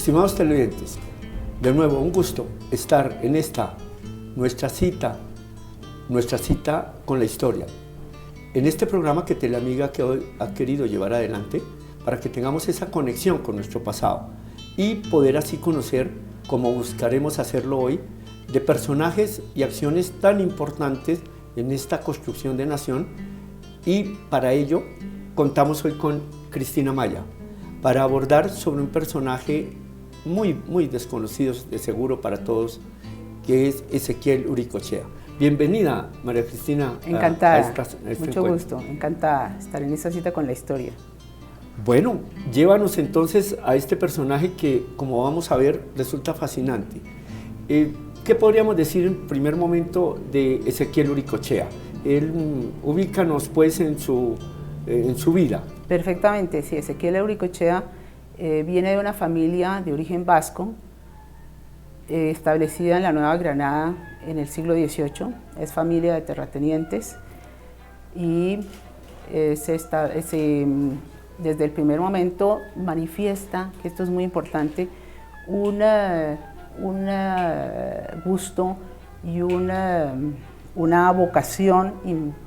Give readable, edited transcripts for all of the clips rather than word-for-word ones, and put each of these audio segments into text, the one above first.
Estimados televidentes, de nuevo un gusto estar en esta nuestra cita con la historia. En este programa que Teleamiga que hoy ha querido llevar adelante para que tengamos esa conexión con nuestro pasado y poder así conocer, como buscaremos hacerlo hoy, de personajes y acciones tan importantes en esta construcción de nación. Y para ello contamos hoy con Cristina Maya para abordar sobre un personaje muy desconocido de seguro para todos, que es Ezequiel Uricochea. Bienvenida, María Cristina. Encantada, mucho gusto, encantada de estar en esta cita con la historia. Bueno, llévanos entonces a este personaje que, como vamos a ver, resulta fascinante. ¿Qué podríamos decir en primer momento de Ezequiel Uricochea? Ubícanos pues en su vida. Perfectamente, sí, Ezequiel Uricochea viene de una familia de origen vasco, establecida en la Nueva Granada en el siglo XVIII, es familia de terratenientes y desde el primer momento manifiesta, que esto es muy importante, un gusto y una vocación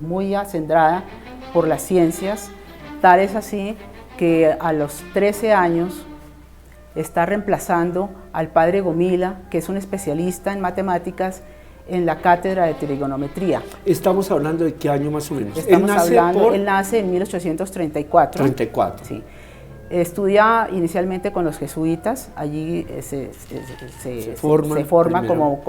muy acendrada por las ciencias, tal es así que a los 13 años está reemplazando al padre Gomila, que es un especialista en matemáticas, en la cátedra de trigonometría. ¿Estamos hablando de qué año más o menos? Él nace en 1834. 34. Sí. Estudia inicialmente con los jesuitas, allí se forma como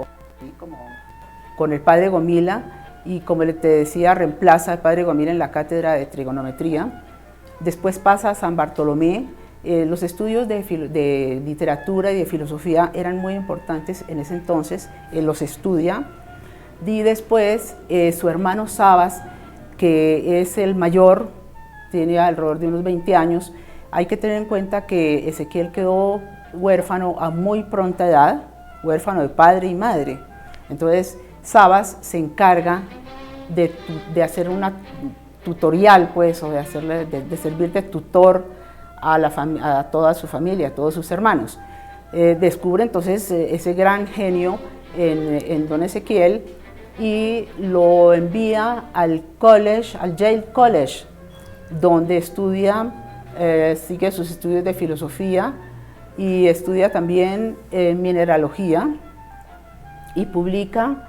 con el padre Gomila, y como te decía, reemplaza al padre Gomila en la cátedra de trigonometría. Después pasa a San Bartolomé. Los estudios de literatura y de filosofía eran muy importantes en ese entonces, él los estudia, y después su hermano Sabas, que es el mayor, tiene alrededor de unos 20 años, hay que tener en cuenta que Ezequiel quedó huérfano a muy pronta edad, huérfano de padre y madre, entonces Sabas se encarga de hacer una tutorial, pues, o de servir de tutor a toda su familia, a todos sus hermanos. Descubre entonces ese gran genio en don Ezequiel y lo envía al Yale College, donde estudia, sigue sus estudios de filosofía y estudia también mineralogía y publica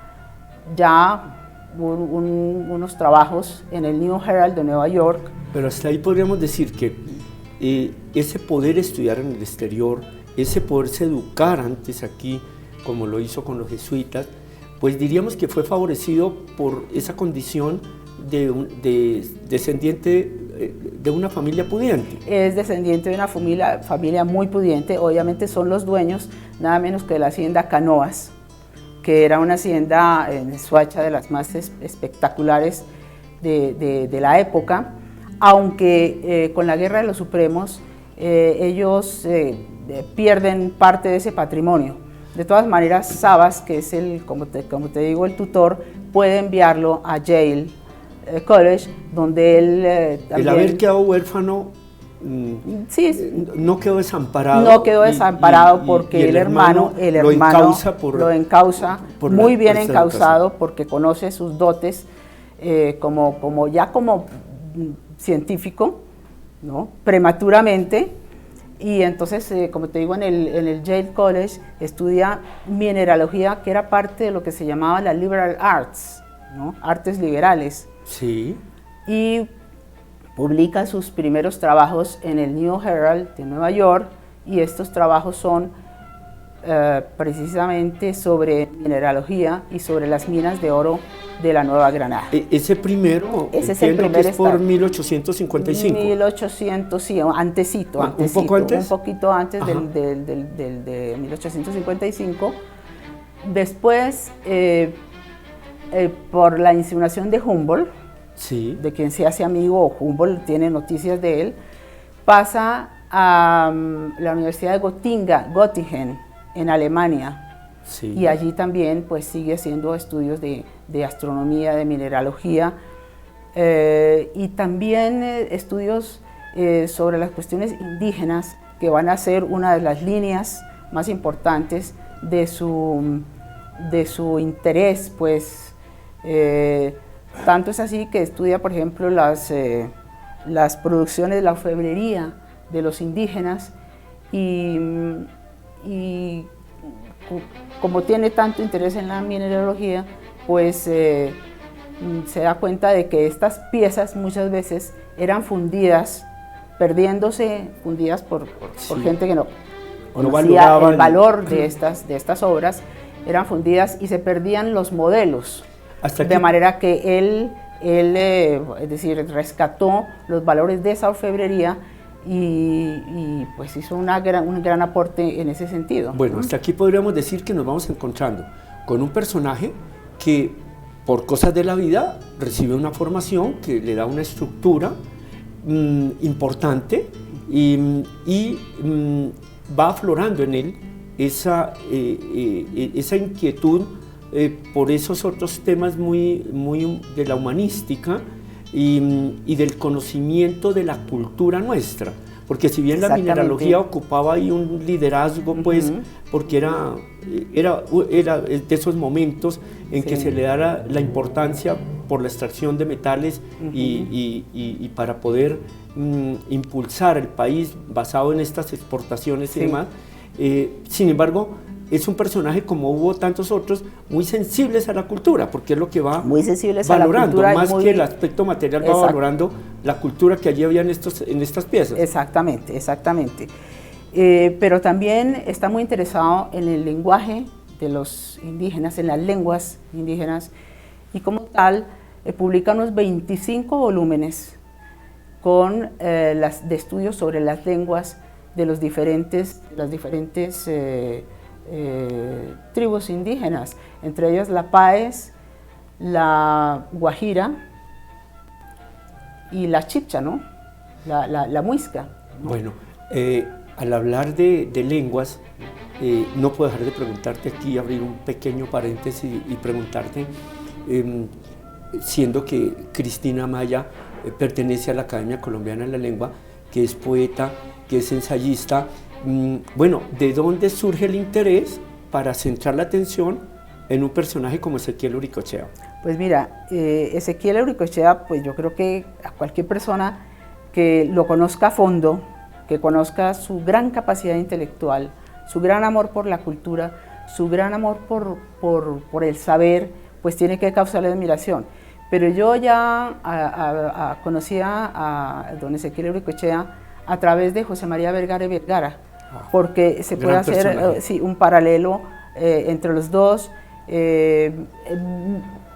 ya unos trabajos en el New Herald de Nueva York. Pero hasta ahí podríamos decir que ese poder estudiar en el exterior, ese poderse educar antes aquí, como lo hizo con los jesuitas, pues diríamos que fue favorecido por esa condición de descendiente de una familia pudiente. Es descendiente de una familia muy pudiente, obviamente son los dueños nada menos que de la hacienda Canoas, que era una hacienda en Soacha de las más espectaculares de la época, aunque con la Guerra de los Supremos ellos pierden parte de ese patrimonio. De todas maneras, Sabas, que es como te digo, el tutor, puede enviarlo a Yale College, donde él también... El haber quedado huérfano no quedó desamparado. No quedó desamparado porque el hermano lo encausa muy bien encausado, porque conoce sus dotes como científico, ¿no? Prematuramente, y entonces, como te digo, en el Yale College estudia mineralogía, que era parte de lo que se llamaba la liberal arts, ¿no? Artes liberales. Sí. Y publica sus primeros trabajos en el New Herald de Nueva York, y estos trabajos son precisamente sobre mineralogía y sobre las minas de oro de la Nueva Granada. Ese primero, ese es el primer que es por 1855. 1800, sí, antesito. ¿Un poco antes? Un poquito antes de 1855. Después, por la insinuación de Humboldt, sí, de quien se hace amigo, o Humboldt tiene noticias de él, pasa a la Universidad de Göttingen, en Alemania, sí, y allí también pues sigue haciendo estudios de astronomía, de mineralogía, y también estudios sobre las cuestiones indígenas que van a ser una de las líneas más importantes de su interés, pues tanto es así que estudia, por ejemplo, las producciones de la orfebrería de los indígenas y como tiene tanto interés en la mineralogía, pues se da cuenta de que estas piezas muchas veces eran fundidas, fundidas por gente que no conocía el valor de estas obras, eran fundidas y se perdían los modelos, de manera que él, es decir, rescató los valores de esa orfebrería y pues hizo un gran aporte en ese sentido. Bueno, hasta aquí podríamos decir que nos vamos encontrando con un personaje que por cosas de la vida recibe una formación que le da una estructura importante y va aflorando en él esa inquietud por esos otros temas muy de la humanística y del conocimiento de la cultura nuestra, porque si bien la mineralogía ocupaba ahí un liderazgo, pues, porque era de esos momentos en que se le daba la importancia por la extracción de metales y para poder impulsar el país basado en estas exportaciones y demás. Sin embargo, es un personaje, como hubo tantos otros, muy sensibles a la cultura, porque es lo que va valorando, más que el aspecto material, va valorando la cultura que allí había en estas piezas. Exactamente, exactamente. Pero también está muy interesado en el lenguaje de los indígenas, en las lenguas indígenas, y como tal, publica unos 25 volúmenes de estudios sobre las lenguas de las diferentes tribus indígenas, entre ellas la Páez, la Guajira y la Chibcha, ¿no? la Muisca, ¿no? Bueno, al hablar de lenguas, no puedo dejar de preguntarte aquí, abrir un pequeño paréntesis y preguntarte, siendo que Cristina Amaya pertenece a la Academia Colombiana de la Lengua, que es poeta, que es ensayista, bueno, ¿de dónde surge el interés para centrar la atención en un personaje como Ezequiel Uricochea? Pues mira, Ezequiel Uricochea, pues yo creo que a cualquier persona que lo conozca a fondo, que conozca su gran capacidad intelectual, su gran amor por la cultura, su gran amor por el saber, pues tiene que causarle admiración. Pero yo ya conocía a don Ezequiel Uricochea a través de José María Vergara y Vergara, porque se puede hacer un paralelo entre los dos.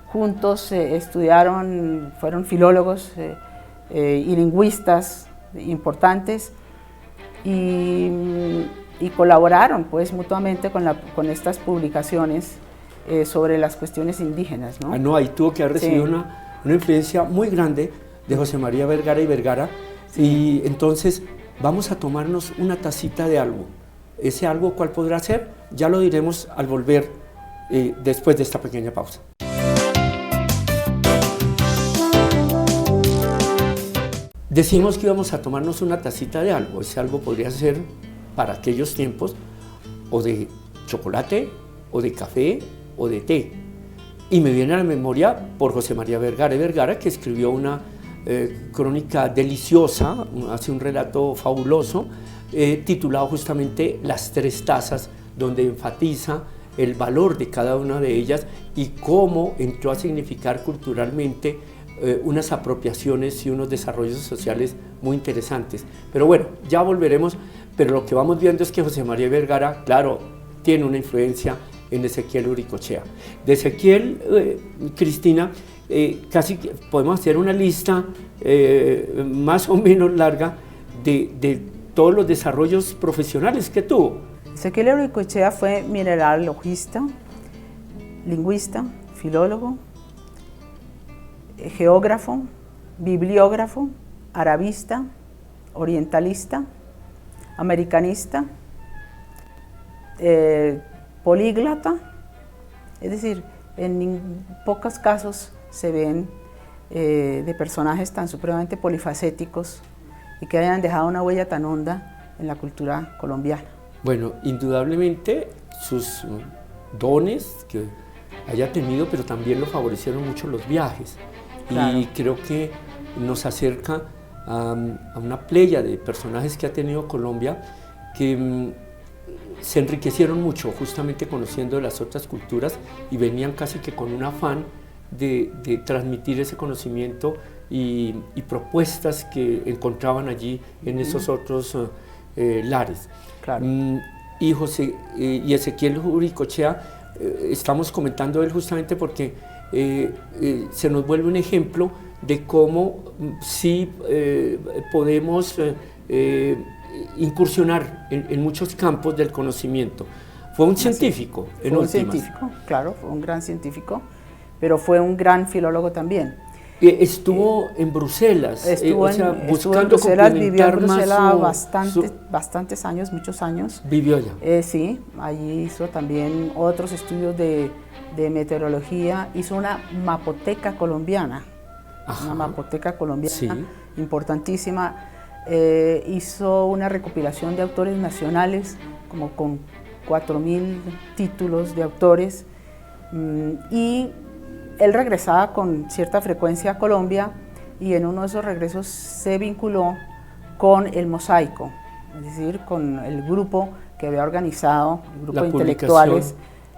Juntos estudiaron, fueron filólogos y lingüistas importantes y colaboraron pues mutuamente con estas publicaciones sobre las cuestiones indígenas, ¿no? No, ahí tuvo que haber recibido una influencia muy grande de José María Vergara y Vergara. Y entonces vamos a tomarnos una tacita de algo. Ese algo, ¿cuál podrá ser? Ya lo diremos al volver después de esta pequeña pausa. Decimos que íbamos a tomarnos una tacita de algo. Ese algo podría ser, para aquellos tiempos, o de chocolate, o de café, o de té. Y me viene a la memoria por José María Vergara y Vergara, que escribió una crónica deliciosa, hace un relato fabuloso, titulado justamente Las Tres Tazas, donde enfatiza el valor de cada una de ellas y cómo entró a significar culturalmente unas apropiaciones y unos desarrollos sociales muy interesantes. Pero bueno, ya volveremos, pero lo que vamos viendo es que José María Vergara, claro, tiene una influencia en Ezequiel Uricochea. De Ezequiel, Cristina, casi podemos hacer una lista más o menos larga de todos los desarrollos profesionales que tuvo. Ezequiel Uricochea fue mineralogista, lingüista, filólogo, geógrafo, bibliógrafo, arabista, orientalista, americanista, políglota, es decir, en pocos casos se ven de personajes tan supremamente polifacéticos y que hayan dejado una huella tan honda en la cultura colombiana. Bueno, indudablemente sus dones que haya tenido, pero también lo favorecieron mucho los viajes. Claro. Y creo que nos acerca a una playa de personajes que ha tenido Colombia que se enriquecieron mucho justamente conociendo de las otras culturas y venían casi que con un afán de transmitir ese conocimiento y propuestas que encontraban allí en esos otros lares. Claro. Y Ezequiel Uricochea, estamos comentando de él justamente porque se nos vuelve un ejemplo de cómo sí podemos incursionar en muchos campos del conocimiento. Fue un científico, en últimas. Fue un científico, claro, fue un gran científico, pero fue un gran filólogo también. Estuvo en Bruselas, buscando en Bruselas, vivió en Bruselas bastantes años, muchos años. ¿Vivió allá? Sí, allí hizo también otros estudios de meteorología, hizo una mapoteca colombiana. Ajá. Una mapoteca colombiana, sí, importantísima. Hizo una recopilación de autores nacionales, como con 4.000 títulos de autores, y él regresaba con cierta frecuencia a Colombia y en uno de esos regresos se vinculó con el Mosaico, es decir, con el grupo que había organizado, el grupo de intelectuales,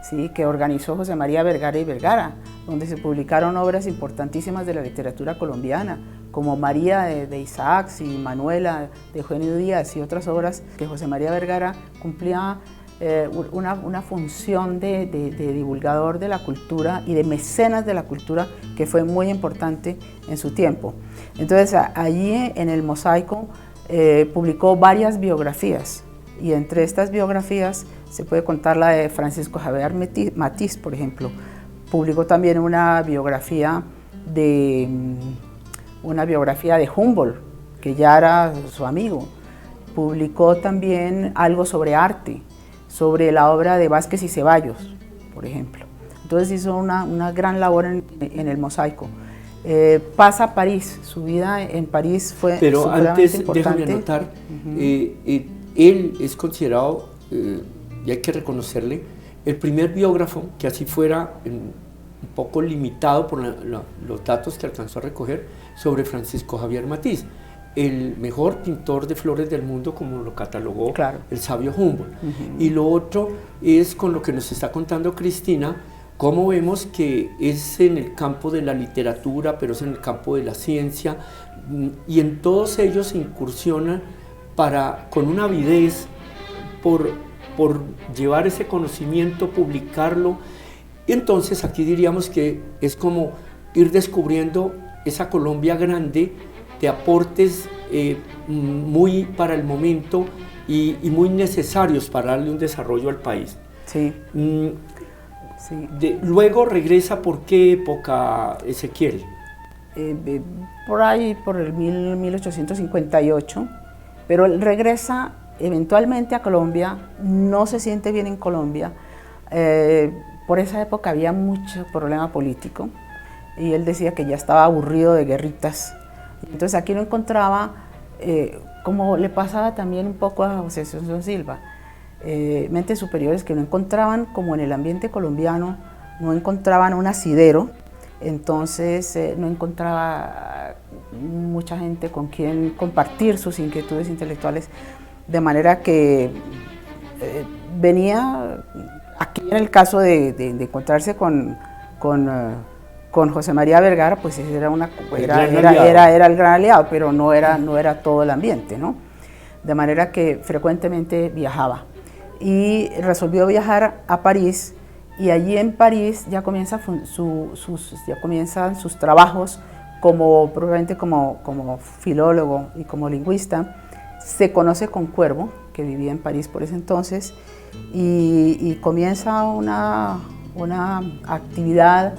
sí, que organizó José María Vergara y Vergara, donde se publicaron obras importantísimas de la literatura colombiana, como María de Isaacs y Manuela de Eugenio Díaz y otras obras que José María Vergara cumplía una función de divulgador de la cultura y de mecenas de la cultura que fue muy importante en su tiempo. Entonces allí en el Mosaico publicó varias biografías y entre estas biografías se puede contar la de Francisco Javier Matiz, por ejemplo. Publicó también una biografía de Humboldt, que ya era su amigo. Publicó también algo sobre arte, sobre la obra de Vázquez y Ceballos, por ejemplo. Entonces hizo una gran labor en el Mosaico. Pasa a París, su vida en París fue pero antes, déjame anotar, él es considerado, y hay que reconocerle, el primer biógrafo que así fuera un poco limitado por los datos que alcanzó a recoger sobre Francisco Javier Matiz, el mejor pintor de flores del mundo, como lo catalogó, claro, el sabio Humboldt. Y lo otro es con lo que nos está contando Cristina, cómo vemos que es en el campo de la literatura, pero es en el campo de la ciencia, y en todos ellos se incursiona con una avidez por llevar ese conocimiento, publicarlo. Y entonces aquí diríamos que es como ir descubriendo esa Colombia grande de aportes muy para el momento y muy necesarios para darle un desarrollo al país. Sí. Luego regresa, ¿por qué época, Ezequiel? Por ahí, por el 1858, pero él regresa eventualmente a Colombia, no se siente bien en Colombia. Por esa época había mucho problema político y él decía que ya estaba aburrido de guerritas. Entonces aquí no encontraba, como le pasaba también un poco a José Asunción Silva, mentes superiores que no encontraban, como en el ambiente colombiano, no encontraban un asidero, entonces no encontraba mucha gente con quien compartir sus inquietudes intelectuales, de manera que venía, aquí en el caso de encontrarse con José María Vergara, pues era el gran aliado, pero no era todo el ambiente, ¿no? De manera que frecuentemente viajaba. Y resolvió viajar a París, y allí en París ya comienzan sus trabajos probablemente como filólogo y como lingüista. Se conoce con Cuervo, que vivía en París por ese entonces, y comienza una actividad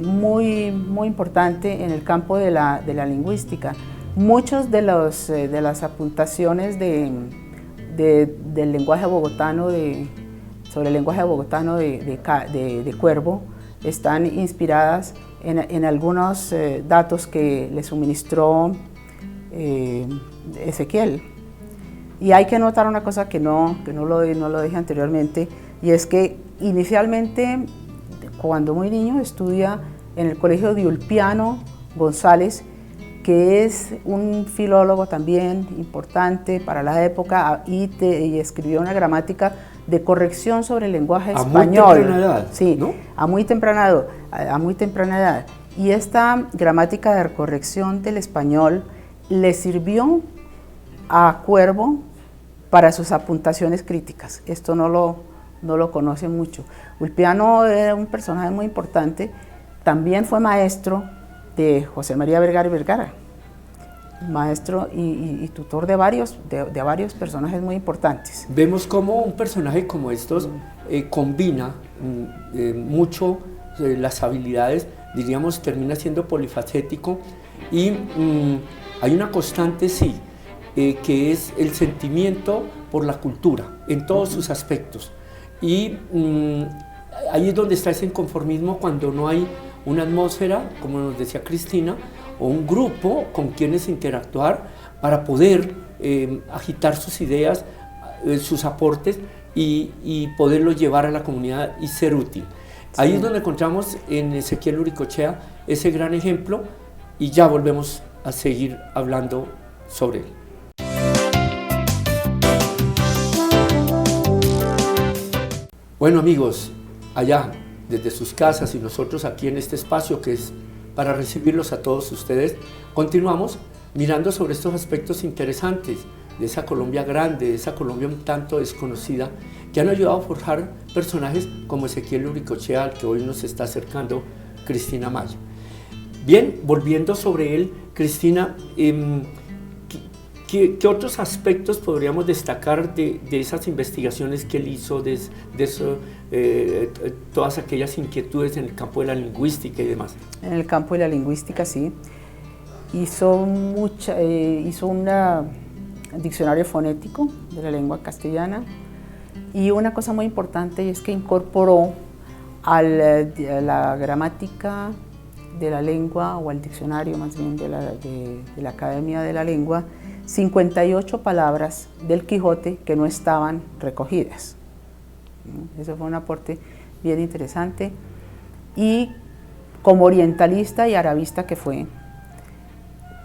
muy importante en el campo de la lingüística. Muchos de las apuntaciones del lenguaje bogotano, sobre el lenguaje bogotano de Cuervo, están inspiradas en algunos datos que le suministró Ezequiel. Y hay que notar una cosa que no lo dije anteriormente, y es que inicialmente, cuando muy niño, estudia en el colegio de Ulpiano González, que es un filólogo también importante para la época, y escribió una gramática de corrección sobre el lenguaje español. A muy temprana edad, sí, ¿no? a muy temprana edad. Y esta gramática de corrección del español le sirvió a Cuervo para sus apuntaciones críticas. Esto no lo conoce mucho. Ulpiano era un personaje muy importante, también fue maestro de José María Vergara y Vergara, maestro y tutor de varios personajes muy importantes. Vemos cómo un personaje como estos combina mucho las habilidades, diríamos, termina siendo polifacético, y hay una constante, sí, que es el sentimiento por la cultura en todos sus aspectos, y ahí es donde está ese inconformismo cuando no hay una atmósfera, como nos decía Cristina, o un grupo con quienes interactuar para poder agitar sus ideas, sus aportes, y poderlos llevar a la comunidad y ser útil. Sí. Ahí es donde encontramos en Ezequiel Uricochea ese gran ejemplo, y ya volvemos a seguir hablando sobre él. Bueno, amigos, allá desde sus casas y nosotros aquí en este espacio que es para recibirlos a todos ustedes, continuamos mirando sobre estos aspectos interesantes de esa Colombia grande, de esa Colombia un tanto desconocida, que han ayudado a forjar personajes como Ezequiel Uricochea, al que hoy nos está acercando Cristina Maya. Bien, volviendo sobre él, Cristina, ¿qué otros aspectos podríamos destacar de esas investigaciones que él hizo, de todas aquellas inquietudes en el campo de la lingüística y demás? En el campo de la lingüística, sí. Hizo un diccionario fonético de la lengua castellana, y una cosa muy importante es que incorporó a la gramática de la lengua, o al diccionario más bien de la Academia de la Lengua, 58 palabras del Quijote que no estaban recogidas. Eso fue un aporte bien interesante. Y como orientalista y arabista que fue,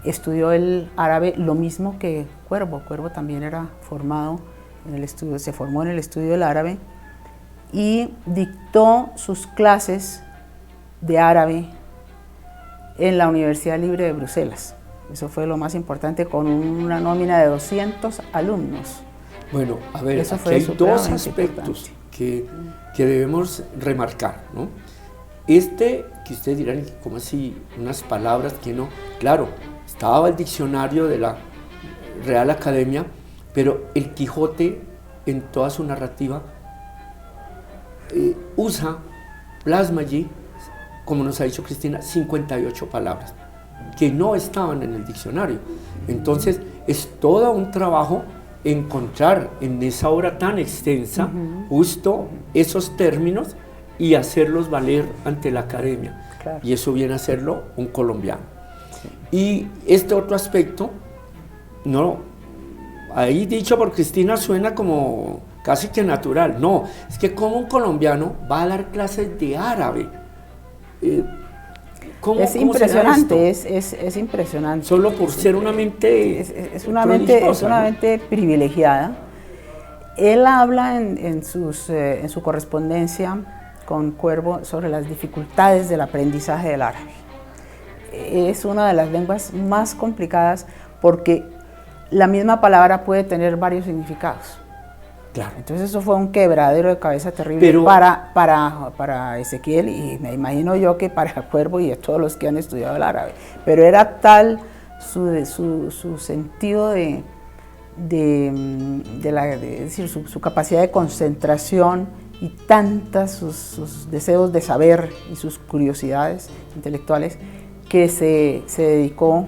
estudió el árabe lo mismo que Cuervo. Cuervo también era formado en el estudio, se formó en el estudio del árabe, y dictó sus clases de árabe en la Universidad Libre de Bruselas. Eso fue lo más importante, con una nómina de 200 alumnos. Bueno, a ver, aquí hay dos aspectos que debemos remarcar, ¿no? Que ustedes dirán, ¿cómo así? Unas palabras que no. Claro, estaba el diccionario de la Real Academia, pero el Quijote, en toda su narrativa, plasma allí, como nos ha dicho Cristina, 58 palabras que no estaban en el diccionario. Entonces, es todo un trabajo encontrar en esa obra tan extensa justo esos términos y hacerlos valer ante la academia. Claro. Y eso viene a hacerlo un colombiano. Sí. Y este otro aspecto, no, ahí dicho por Cristina suena como casi que natural. No, es que como un colombiano va a dar clases de árabe. Es impresionante, es impresionante. Solo por ser una mente es una mente privilegiada. Él habla en su correspondencia con Cuervo sobre las dificultades del aprendizaje del árabe. Es una de las lenguas más complicadas porque la misma palabra puede tener varios significados. Claro. Entonces eso fue un quebradero de cabeza terrible para Ezequiel, y me imagino yo que para Cuervo y a todos los que han estudiado el árabe. Pero era tal su sentido de decir, su capacidad de concentración, y tantas sus deseos de saber y sus curiosidades intelectuales, que se dedicó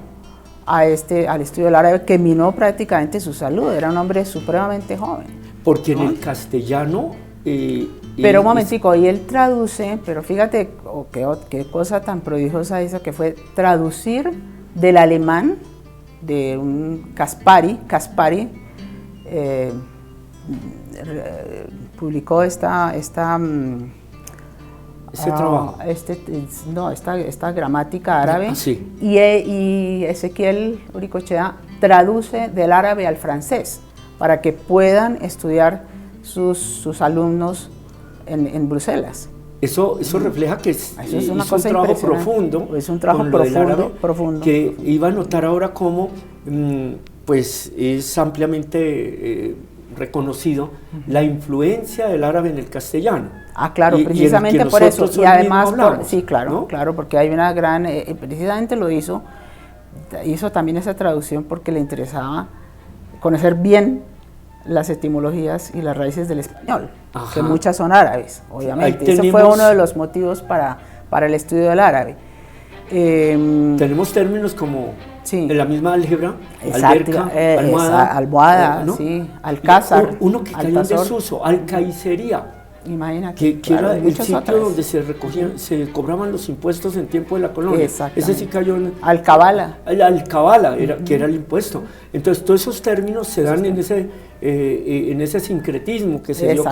al estudio del árabe, que minó prácticamente su salud. Era un hombre supremamente joven. Porque en el castellano... pero un momentico, y él traduce, pero fíjate qué cosa tan prodigiosa hizo, que fue traducir del alemán, de un Caspari, publicó esta gramática árabe, sí. y Ezequiel Uricochea traduce del árabe al francés para que puedan estudiar sus alumnos en Bruselas. Eso refleja que es un trabajo profundo, es un trabajo profundo, que iba a notar ahora cómo pues es ampliamente reconocido la influencia del árabe en el castellano. Claro, precisamente por eso, y además, sí, claro, ¿no? Claro, porque hay una gran, precisamente lo hizo también esa traducción porque le interesaba conocer bien las etimologías y las raíces del español, que muchas son árabes, obviamente. Ese fue uno de los motivos para el estudio del árabe. Tenemos términos como de la misma álgebra, alberca, almohada, ¿no? Sí, alcázar. Uno que cayó en desuso, alcaicería. Imagínate. Que era el sitio donde se cobraban los impuestos en tiempo de la colonia. Ese sí cayó en... Alcabala. Alcabala, que era el impuesto. Entonces, todos esos términos se dan en ese sincretismo que se dio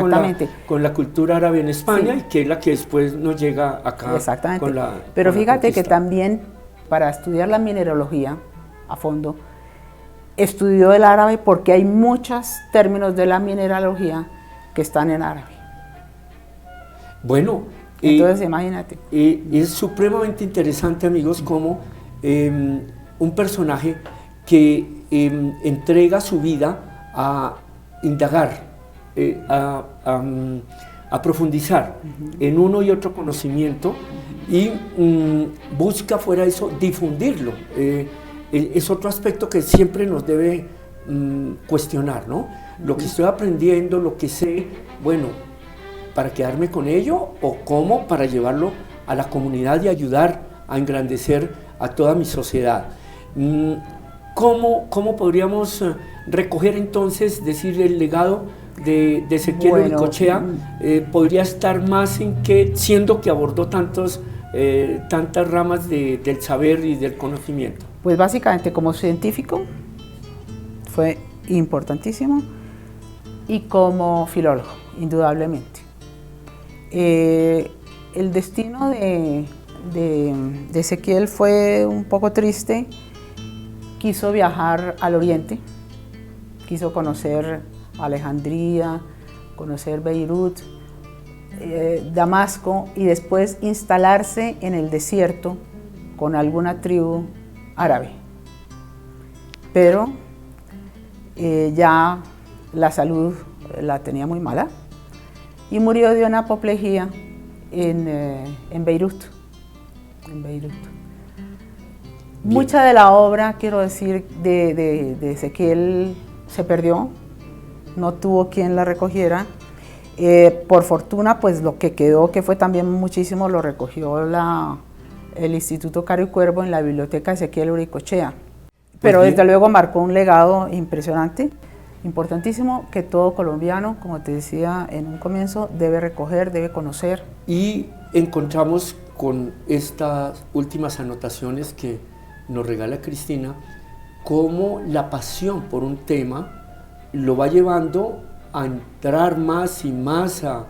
con la cultura árabe en España, y que es la que después nos llega acá. Exactamente. Pero fíjate que también, para estudiar la mineralogía a fondo, estudió el árabe porque hay muchos términos de la mineralogía que están en árabe. Bueno, entonces imagínate. Es supremamente interesante, amigos, como un personaje que entrega su vida a indagar, a profundizar en uno y otro conocimiento, y busca fuera de eso difundirlo. Es otro aspecto que siempre nos debe cuestionar, ¿no? Lo que estoy aprendiendo, lo que sé, bueno, ¿para quedarme con ello o cómo para llevarlo a la comunidad y ayudar a engrandecer a toda mi sociedad? ¿Cómo podríamos recoger entonces, decir, el legado de Ezequiel Uricochea? Podría estar más en que, siendo que abordó tantas ramas del saber y del conocimiento. Pues básicamente como científico fue importantísimo, y como filólogo, indudablemente. El destino de Ezequiel fue un poco triste. Quiso viajar al oriente, quiso conocer Alejandría, conocer Beirut, Damasco, y después instalarse en el desierto con alguna tribu árabe. Pero ya la salud la tenía muy mala, y murió de una apoplejía en Beirut. Mucha de la obra, quiero decir, de Ezequiel se perdió, no tuvo quien la recogiera. Por fortuna, pues lo que quedó, que fue también muchísimo, lo recogió el Instituto Caro y Cuervo en la biblioteca Ezequiel Uricochea. Pero desde luego marcó un legado impresionante, importantísimo, que todo colombiano, como te decía en un comienzo, debe recoger, debe conocer. Y encontramos con estas últimas anotaciones que nos regala Cristina, cómo la pasión por un tema lo va llevando a entrar más y más, a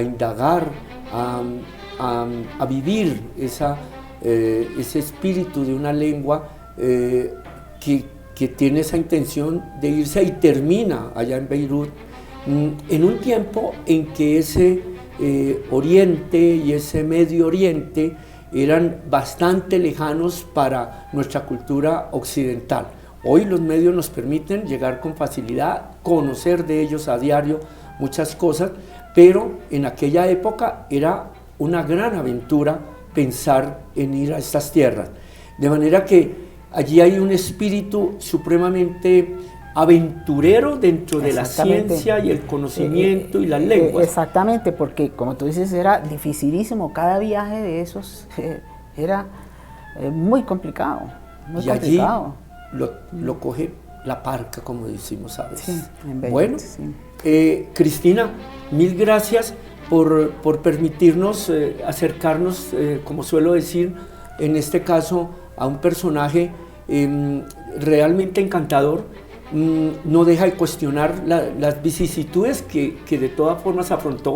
indagar, a vivir ese espíritu de una lengua que tiene esa intención de irse, y termina allá en Beirut, en un tiempo en que ese Oriente y ese Medio Oriente eran bastante lejanos para nuestra cultura occidental. Hoy los medios nos permiten llegar con facilidad, conocer de ellos a diario muchas cosas, pero en aquella época era una gran aventura pensar en ir a estas tierras. De manera que allí hay un espíritu supremamente aventurero dentro de la ciencia y el conocimiento y las lenguas. Exactamente, porque como tú dices, era dificilísimo, cada viaje de esos era muy complicado, muy complicado. Allí lo coge la parca, como decimos a veces. Sí, en Beirut, bueno, sí. Cristina, mil gracias por permitirnos acercarnos, como suelo decir, en este caso, a un personaje realmente encantador, no deja de cuestionar las vicisitudes que de todas formas afrontó,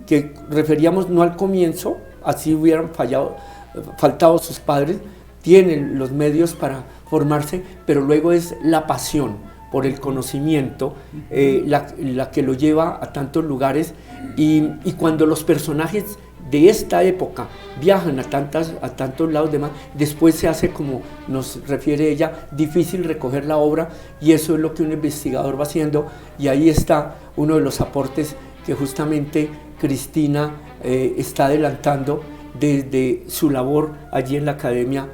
que referíamos no al comienzo, así hubieran faltado sus padres, tienen los medios para formarse, pero luego es la pasión por el conocimiento la que lo lleva a tantos lugares, y cuando los personajes de esta época viajan a tantos lados demás, después se hace, como nos refiere ella, difícil recoger la obra, y eso es lo que un investigador va haciendo, y ahí está uno de los aportes que justamente Cristina está adelantando desde su labor allí en la Academia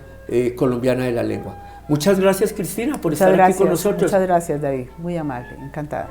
Colombiana de la Lengua. Muchas gracias, Cristina, por estar aquí con nosotros. Muchas gracias, David, muy amable, encantada.